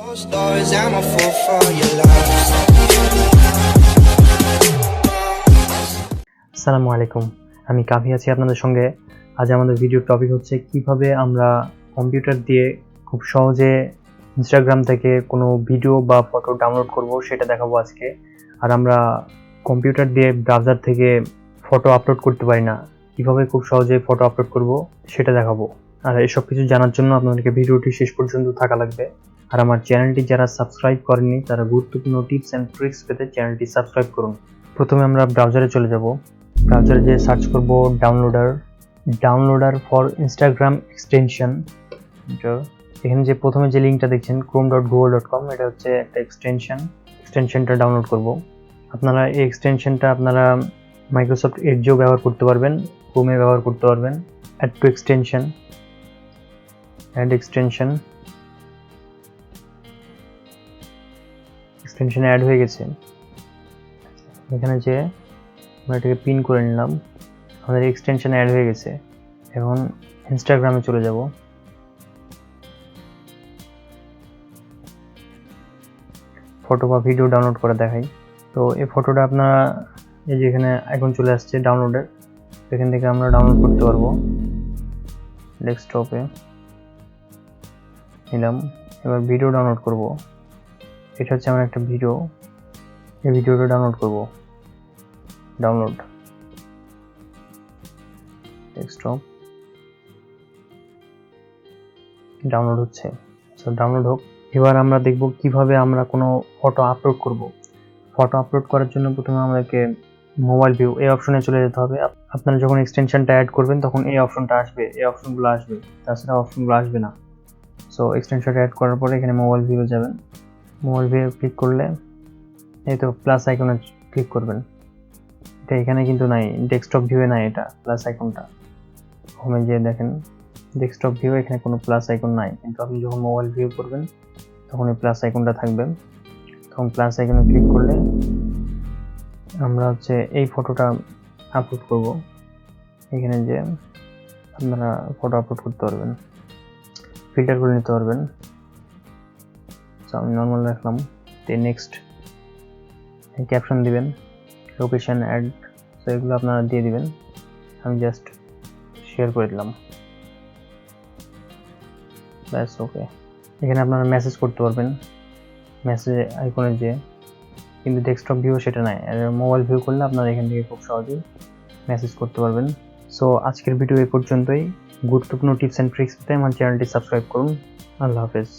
Stories, I'm a fool for your love. আসসালামু আলাইকুম, আমি কাভি আছি আপনাদের সঙ্গে। আজ আমাদের ভিডিওর টপিক হচ্ছে কিভাবে আমরা কম্পিউটার দিয়ে খুব সহজে ইনস্টাগ্রাম থেকে কোনো ভিডিও বা ফটো ডাউনলোড করব সেটা দেখাবো আজকে। আর আমরা কম্পিউটার দিয়ে ব্রাউজার থেকে ফটো আপলোড করতে পারি না, কিভাবে খুব সহজে ফটো আপলোড করব সেটা দেখাবো। আর এসব কিছু জানার জন্য আপনাদেরকে ভিডিওটি শেষ পর্যন্ত থাকা লাগবে। আর আমার চ্যানেলটি যারা সাবস্ক্রাইব করেননি তারা গুরুত্বপূর্ণ টিপস অ্যান্ড ট্রিক্স পেতে চ্যানেলটি সাবস্ক্রাইব করুন। প্রথমে আমরা ব্রাউজারে চলে যাব। ব্রাউজারে যে সার্চ করব ডাউনলোডার ফর ইনস্টাগ্রাম এক্সটেনশন। এখানে যে প্রথমে যে লিঙ্কটা দেখছেন chrome.google.com, এটা হচ্ছে একটা এক্সটেনশনটা ডাউনলোড করব। আপনারা এই এক্সটেনশনটা আপনারা মাইক্রোসফট এডজেও ব্যবহার করতে পারবেন, ক্রোমে ব্যবহার করতে পারবেন। অ্যাড এক্সটেনশনে অ্যাড হয়ে গেছে। এখানে যে আমরা এটাকে পিন করে নিলাম, আমাদের এক্সটেনশন অ্যাড হয়ে গেছে। এখন ইনস্টাগ্রামে চলে যাব। ফটো বা ভিডিও ডাউনলোড করে দেখাই। তো এই ফটোটা আপনারা এই যে এখানে এখন চলে আসছে ডাউনলোডের, এখান থেকে আমরা ডাউনলোড করতে পারবো। ডেস্কটপে নিলাম, এবার ভিডিও ডাউনলোড করব। এটা হচ্ছে আমার একটা ভিডিও, এই ভিডিওটা ডাউনলোড করব। ডাউনলোড ডেস্কটপ, ডাউনলোড হচ্ছে। ডাউনলোড হোক। এবার আমরা দেখব কিভাবে আমরা কোনো ফটো আপলোড করব। ফটো আপলোড করার জন্য প্রথমে আমাদেরকে মোবাইল ভিউ এই অপশনে চলে যেতে হবে। আপনারা যখন এক্সটেনশনটা অ্যাড করবেন তখন এই অপশনটা আসবে, এই অপশনগুলো আসবে, তাছাড়া অপশনগুলো আসবে না। সো এক্সটেনশনটা অ্যাড করার পরে এখানে মোবাইল ভিউ যাবেন। মোবাইল ভিউ ক্লিক করলে এই তো প্লাস আইকনে ক্লিক করবেন। এটা এখানে কিন্তু নাই, ডেস্কটপ ভিউয়ে নাই এটা প্লাস আইকনটা। হোমে যে দেখেন ডেস্কটপ ভিউ, এখানে কোনো প্লাস আইকন নাই, কিন্তু আপনি যখন মোবাইল ভিউ করবেন তখন এই প্লাস আইকনটা থাকবে। তখন প্লাস আইকনে ক্লিক করলে আমরা হচ্ছে এই ফটোটা আপলোড করব। এখানে যে আপনারা ফটো আপলোড করতে পারবেন, ফিল্টার করে নিতে পারবেন। আমি নর্মাল রাখলাম। নেক্সট ক্যাপশন দিবেন, লোকেশন অ্যাড, তো এগুলো আপনারা দিয়ে দিবেন। আমি জাস্ট শেয়ার করে দিলাম, ব্যাস ওকে। এখানে আপনারা মেসেজ করতে পারবেন, মেসেজ আইকনে যে, কিন্তু ডেস্কটপ ভিউ সেটা নাই। আর মোবাইল ভিউ করলে আপনারা এখান থেকে খুব সহজেই মেসেজ করতে পারবেন। সো আজকের ভিডিও এই পর্যন্তই। গুরুত্বপূর্ণ টিপস অ্যান্ড ট্রিক্স পেতে আমার চ্যানেলটি সাবস্ক্রাইব করুন। আল্লাহ হাফেজ।